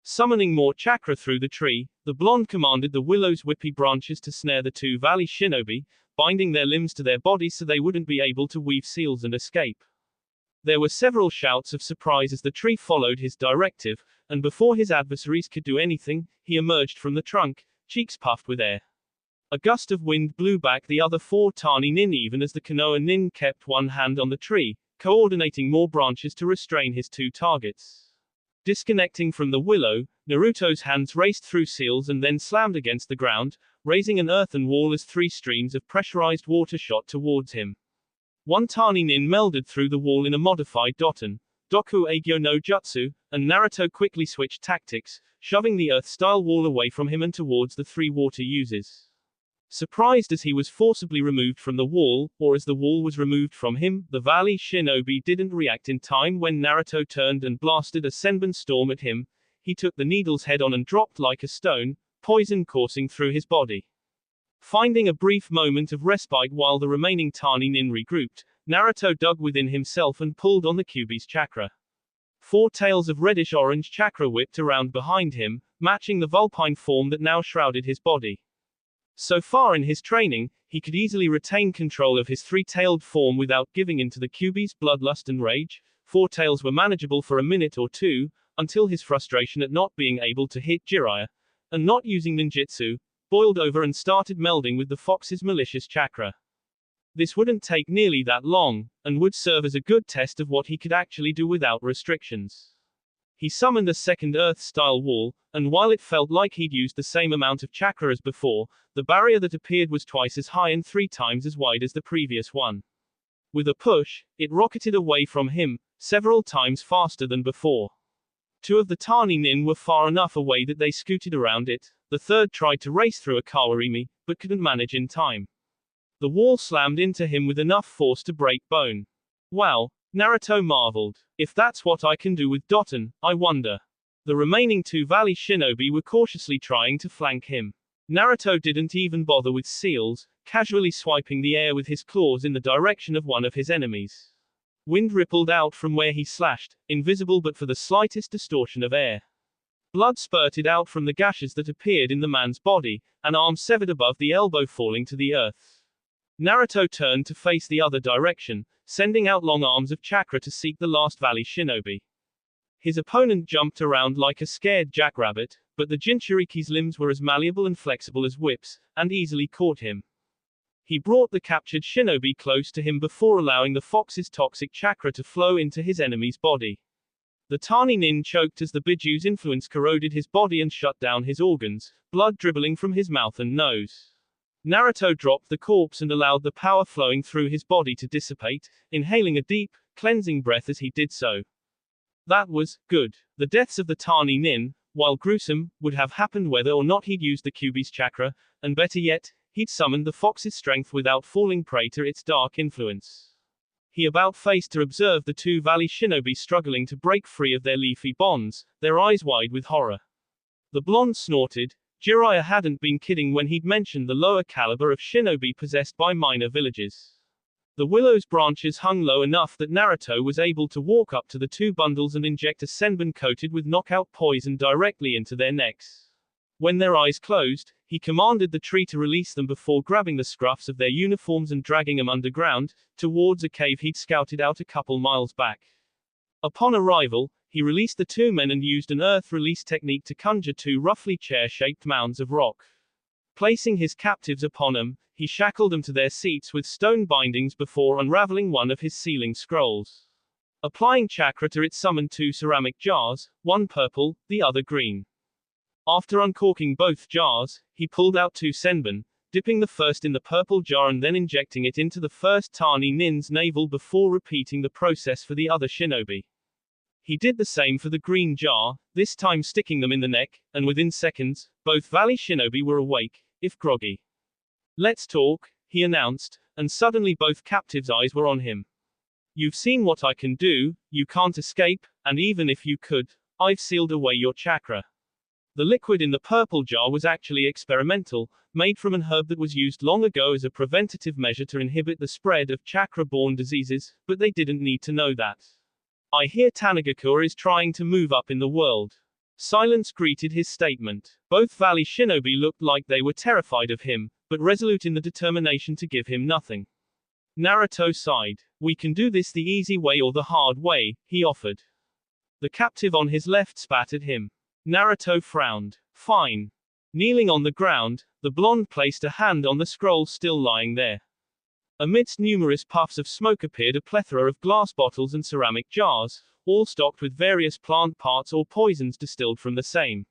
Summoning more chakra through the tree, the blonde commanded the willow's whippy branches to snare the 2 valley shinobi, binding their limbs to their bodies so they wouldn't be able to weave seals and escape. There were several shouts of surprise as the tree followed his directive, and before his adversaries could do anything, he emerged from the trunk, cheeks puffed with air. A gust of wind blew back the other 4 tani nin even as the Konoha nin kept one hand on the tree, coordinating more branches to restrain his 2 targets. Disconnecting from the willow, Naruto's hands raced through seals and then slammed against the ground, raising an earthen wall as 3 streams of pressurized water shot towards him. One tani nin melded through the wall in a modified doton, Doku Eigyo no Jutsu, and Naruto quickly switched tactics, shoving the earth-style wall away from him and towards the 3 water users. Surprised as he was forcibly removed from the wall, or as the wall was removed from him, the Valley Shinobi didn't react in time when Naruto turned and blasted a Senbon storm at him. He took the needle's head on and dropped like a stone, poison coursing through his body. Finding a brief moment of respite while the remaining tani nin regrouped, Naruto dug within himself and pulled on the Kyuubi's chakra. 4 tails of reddish-orange chakra whipped around behind him, matching the vulpine form that now shrouded his body. So far in his training, he could easily retain control of his 3-tailed form without giving in to the Kyuubi's bloodlust and rage. 4 tails were manageable for a minute or 2, until his frustration at not being able to hit Jiraiya, and not using ninjutsu, boiled over and started melding with the fox's malicious chakra. This wouldn't take nearly that long, and would serve as a good test of what he could actually do without restrictions. He summoned a second Earth-style wall, and while it felt like he'd used the same amount of chakra as before, the barrier that appeared was twice as high and 3 times as wide as the previous one. With a push, it rocketed away from him, several times faster than before. 2 of the tani nin were far enough away that they scooted around it, the third tried to race through a kawarimi, but couldn't manage in time. The wall slammed into him with enough force to break bone. Wow, Naruto marveled. If that's what I can do with Doton, I wonder. The remaining 2 Valley Shinobi were cautiously trying to flank him. Naruto didn't even bother with seals, casually swiping the air with his claws in the direction of one of his enemies. Wind rippled out from where he slashed, invisible but for the slightest distortion of air. Blood spurted out from the gashes that appeared in the man's body, an arm severed above the elbow falling to the earth. Naruto turned to face the other direction, sending out long arms of chakra to seek the last Valley Shinobi. His opponent jumped around like a scared jackrabbit, but the Jinchuriki's limbs were as malleable and flexible as whips, and easily caught him. He brought the captured shinobi close to him before allowing the fox's toxic chakra to flow into his enemy's body. The tani nin choked as the bijuu's influence corroded his body and shut down his organs, blood dribbling from his mouth and nose. Naruto dropped the corpse and allowed the power flowing through his body to dissipate, inhaling a deep, cleansing breath as he did so. That was good. The deaths of the tani nin, while gruesome, would have happened whether or not he'd used the Kyuubi's chakra, and better yet, he'd summoned the fox's strength without falling prey to its dark influence. He about-faced to observe the 2 Valley Shinobi struggling to break free of their leafy bonds, their eyes wide with horror. The blonde snorted. Jiraiya hadn't been kidding when he'd mentioned the lower caliber of shinobi possessed by minor villages. The willow's branches hung low enough that Naruto was able to walk up to the 2 bundles and inject a senbon coated with knockout poison directly into their necks. When their eyes closed, he commanded the tree to release them before grabbing the scruffs of their uniforms and dragging them underground, towards a cave he'd scouted out a couple miles back. Upon arrival, he released the 2 men and used an earth release technique to conjure 2 roughly chair-shaped mounds of rock. Placing his captives upon them, he shackled them to their seats with stone bindings before unraveling one of his sealing scrolls. Applying chakra to it summoned 2 ceramic jars, one purple, the other green. After uncorking both jars, he pulled out 2 senbon, dipping the first in the purple jar and then injecting it into the first tani nin's navel before repeating the process for the other shinobi. He did the same for the green jar, this time sticking them in the neck, and within seconds, both Valley Shinobi were awake, if groggy. "Let's talk," he announced, and suddenly both captives' eyes were on him. "You've seen what I can do, you can't escape, and even if you could, I've sealed away your chakra." The liquid in the purple jar was actually experimental, made from an herb that was used long ago as a preventative measure to inhibit the spread of chakra-borne diseases, but they didn't need to know that. "I hear Tanagakuya is trying to move up in the world." Silence greeted his statement. Both Valley Shinobi looked like they were terrified of him, but resolute in the determination to give him nothing. Naruto sighed. We can do this the easy way or the hard way, he offered. The captive on his left spat at him. Naruto frowned. Fine. Kneeling on the ground, the blonde placed a hand on the scroll still lying there. Amidst numerous puffs of smoke appeared a plethora of glass bottles and ceramic jars, all stocked with various plant parts or poisons distilled from the same.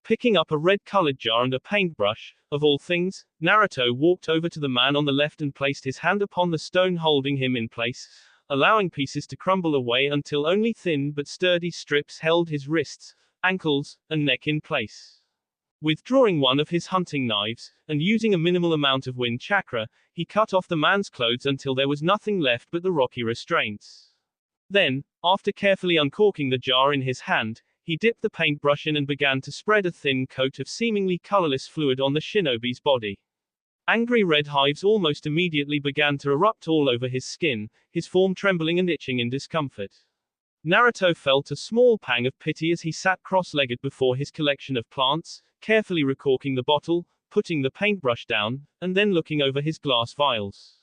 Picking up a red-colored jar and a paintbrush, of all things, Naruto walked over to the man on the left and placed his hand upon the stone holding him in place, allowing pieces to crumble away until only thin but sturdy strips held his wrists, ankles, and neck in place. Withdrawing one of his hunting knives, and using a minimal amount of wind chakra, he cut off the man's clothes until there was nothing left but the rocky restraints. Then, after carefully uncorking the jar in his hand, he dipped the paintbrush in and began to spread a thin coat of seemingly colorless fluid on the shinobi's body. Angry red hives almost immediately began to erupt all over his skin, his form trembling and itching in discomfort. Naruto felt a small pang of pity as he sat cross-legged before his collection of plants, carefully recorking the bottle, putting the paintbrush down, and then looking over his glass vials.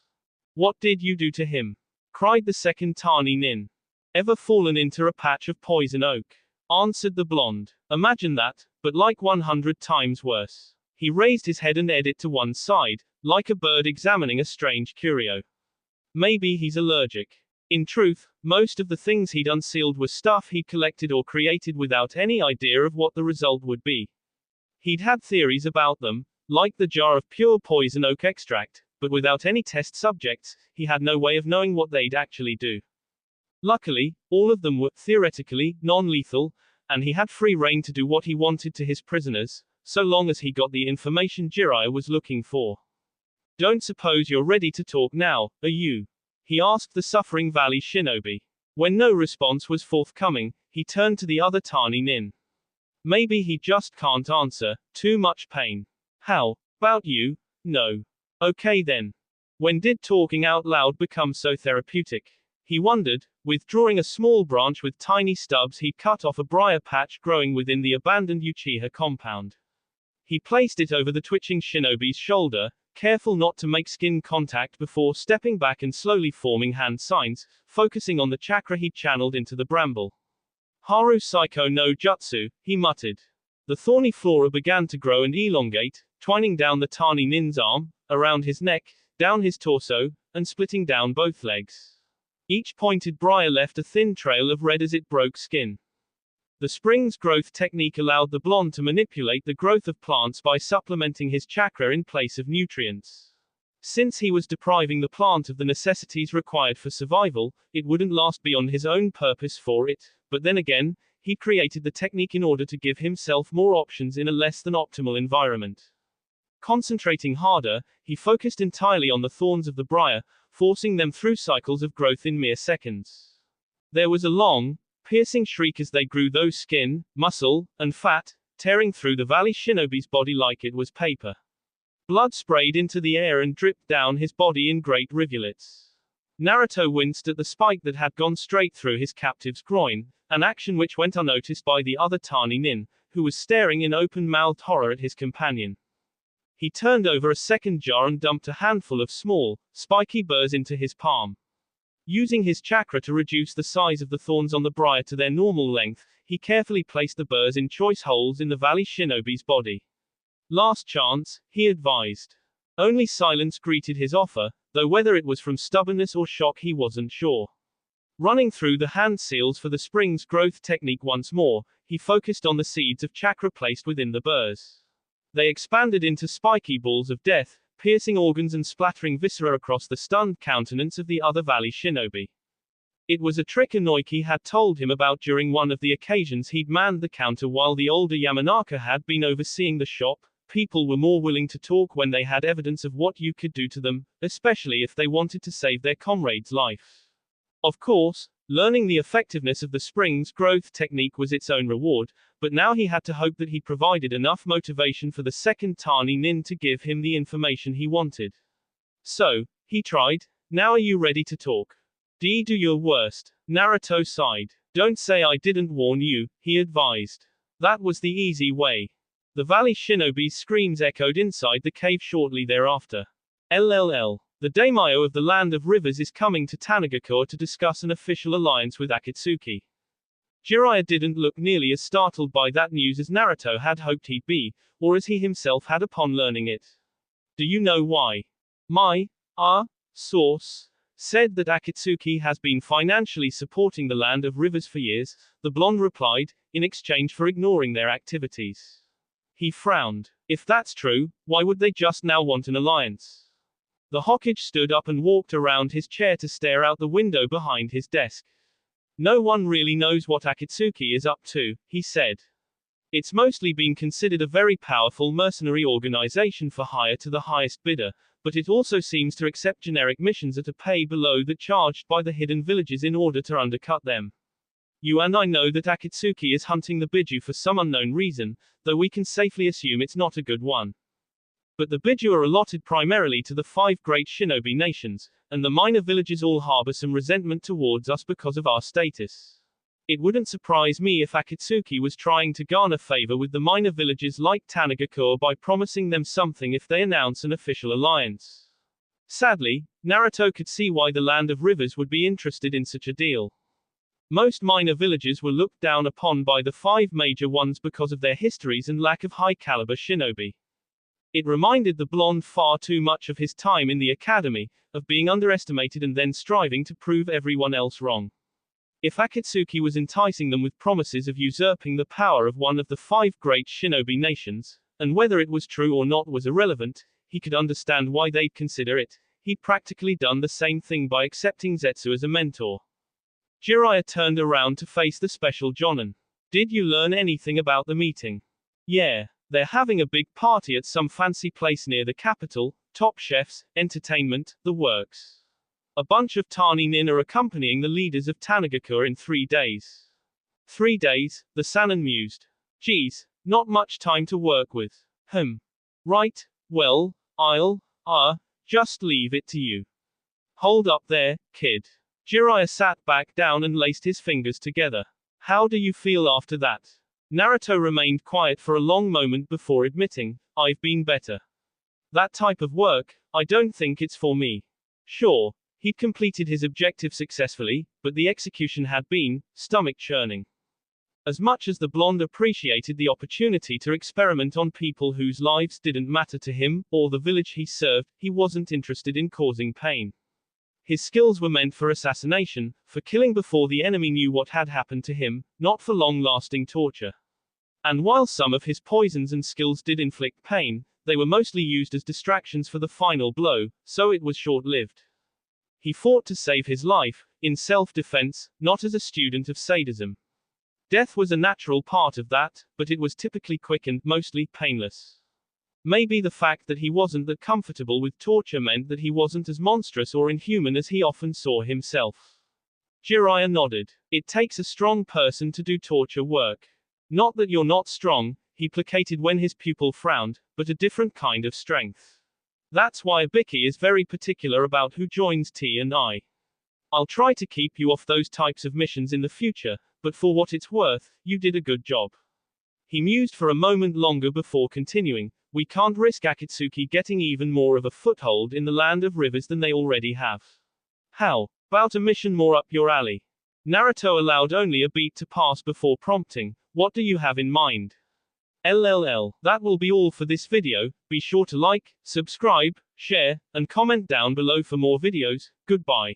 What did you do to him? Cried the second tani nin. Ever fallen into a patch of poison oak? Answered the blonde. Imagine that, but like 100 times worse. He raised his head and edged it to one side, like a bird examining a strange curio. Maybe he's allergic. In truth, most of the things he'd unsealed were stuff he'd collected or created without any idea of what the result would be. He'd had theories about them, like the jar of pure poison oak extract, but without any test subjects, he had no way of knowing what they'd actually do. Luckily, all of them were, theoretically, non-lethal, and he had free rein to do what he wanted to his prisoners, so long as he got the information Jiraiya was looking for. Don't suppose you're ready to talk now, are you? He asked the suffering valley shinobi. When no response was forthcoming, he turned to the other tani nin. Maybe he just can't answer, too much pain. How about you? No. Okay then. When did talking out loud become so therapeutic? He wondered, withdrawing a small branch with tiny stubs he'd cut off a briar patch growing within the abandoned Uchiha compound. He placed it over the twitching shinobi's shoulder, careful not to make skin contact before stepping back and slowly forming hand signs, focusing on the chakra he'd channeled into the bramble. Haru Psycho no Jutsu, he muttered. The thorny flora began to grow and elongate, twining down the tani nin's arm, around his neck, down his torso, and splitting down both legs. Each pointed briar left a thin trail of red as it broke skin. The spring's growth technique allowed the blonde to manipulate the growth of plants by supplementing his chakra in place of nutrients. Since he was depriving the plant of the necessities required for survival, it wouldn't last beyond his own purpose for it, but then again, he created the technique in order to give himself more options in a less than optimal environment. Concentrating harder, he focused entirely on the thorns of the briar, forcing them through cycles of growth in mere seconds. There was a long, piercing shriek as they grew, those skin, muscle, and fat, tearing through the valley shinobi's body like it was paper. Blood sprayed into the air and dripped down his body in great rivulets. Naruto winced at the spike that had gone straight through his captive's groin, an action which went unnoticed by the other tani nin, who was staring in open-mouthed horror at his companion. He turned over a second jar and dumped a handful of small, spiky burrs into his palm. Using his chakra to reduce the size of the thorns on the briar to their normal length, he carefully placed the burrs in choice holes in the valley shinobi's body. Last chance, he advised. Only silence greeted his offer, though whether it was from stubbornness or shock he wasn't sure. Running through the hand seals for the spring's growth technique once more, he focused on the seeds of chakra placed within the burrs. They expanded into spiky balls of death, piercing organs and splattering viscera across the stunned countenance of the other valley shinobi. It was a trick Inoiki had told him about during one of the occasions he'd manned the counter while the older Yamanaka had been overseeing the shop. People were more willing to talk when they had evidence of what you could do to them, especially if they wanted to save their comrade's life. Of course, learning the effectiveness of the spring's growth technique was its own reward, but now he had to hope that he provided enough motivation for the second tani nin to give him the information he wanted. So, he tried. Now are you ready to talk? Do your worst. Naruto sighed. Don't say I didn't warn you, he advised. That was the easy way. The valley shinobi's screams echoed inside the cave shortly thereafter. LLL. The daimyo of the Land of Rivers is coming to Tanagakure to discuss an official alliance with Akatsuki. Jiraiya didn't look nearly as startled by that news as Naruto had hoped he'd be, or as he himself had upon learning it. Do you know why? My source said that Akatsuki has been financially supporting the Land of Rivers for years, the blonde replied, in exchange for ignoring their activities. He frowned. If that's true, why would they just now want an alliance? The Hokage stood up and walked around his chair to stare out the window behind his desk. No one really knows what Akatsuki is up to, he said. It's mostly been considered a very powerful mercenary organization for hire to the highest bidder, but it also seems to accept generic missions at a pay below that charged by the hidden villages in order to undercut them. You and I know that Akatsuki is hunting the Biju for some unknown reason, though we can safely assume it's not a good one. But the Biju are allotted primarily to the 5 great shinobi nations, and the minor villages all harbor some resentment towards us because of our status. It wouldn't surprise me if Akatsuki was trying to garner favor with the minor villages like Tanagakure by promising them something if they announce an official alliance. Sadly, Naruto could see why the Land of Rivers would be interested in such a deal. Most minor villages were looked down upon by the 5 major ones because of their histories and lack of high-caliber shinobi. It reminded the blonde far too much of his time in the academy, of being underestimated and then striving to prove everyone else wrong. If Akatsuki was enticing them with promises of usurping the power of one of the 5 great shinobi nations, and whether it was true or not was irrelevant, he could understand why they'd consider it. He'd practically done the same thing by accepting Zetsu as a mentor. Jiraiya turned around to face the special Jonin. Did you learn anything about the meeting? Yeah. They're having a big party at some fancy place near the capital, top chefs, entertainment, the works. A bunch of Tani nin are accompanying the leaders of Tanagakure in 3 days. 3 days, the Sannin mused. Geez, not much time to work with. Right, well, I'll, just leave it to you. Hold up there, kid. Jiraiya sat back down and laced his fingers together. How do you feel after that? Naruto remained quiet for a long moment before admitting, I've been better. That type of work, I don't think it's for me. Sure, he'd completed his objective successfully, but the execution had been, stomach-churning. As much as the blonde appreciated the opportunity to experiment on people whose lives didn't matter to him, or the village he served, he wasn't interested in causing pain. His skills were meant for assassination, for killing before the enemy knew what had happened to him, not for long-lasting torture. And while some of his poisons and skills did inflict pain, they were mostly used as distractions for the final blow, so it was short-lived. He fought to save his life, in self-defense, not as a student of sadism. Death was a natural part of that, but it was typically quick and, mostly, painless. Maybe the fact that he wasn't that comfortable with torture meant that he wasn't as monstrous or inhuman as he often saw himself. Jiraiya nodded. It takes a strong person to do torture work. Not that you're not strong, he placated when his pupil frowned, but a different kind of strength. That's why Ibiki is very particular about who joins T&I. I'll try to keep you off those types of missions in the future, but for what it's worth, you did a good job. He mused for a moment longer before continuing, we can't risk Akatsuki getting even more of a foothold in the Land of Rivers than they already have. How about a mission more up your alley? Naruto allowed only a beat to pass before prompting, what do you have in mind? LLL. That will be all for this video, be sure to like, subscribe, share, and comment down below for more videos, goodbye.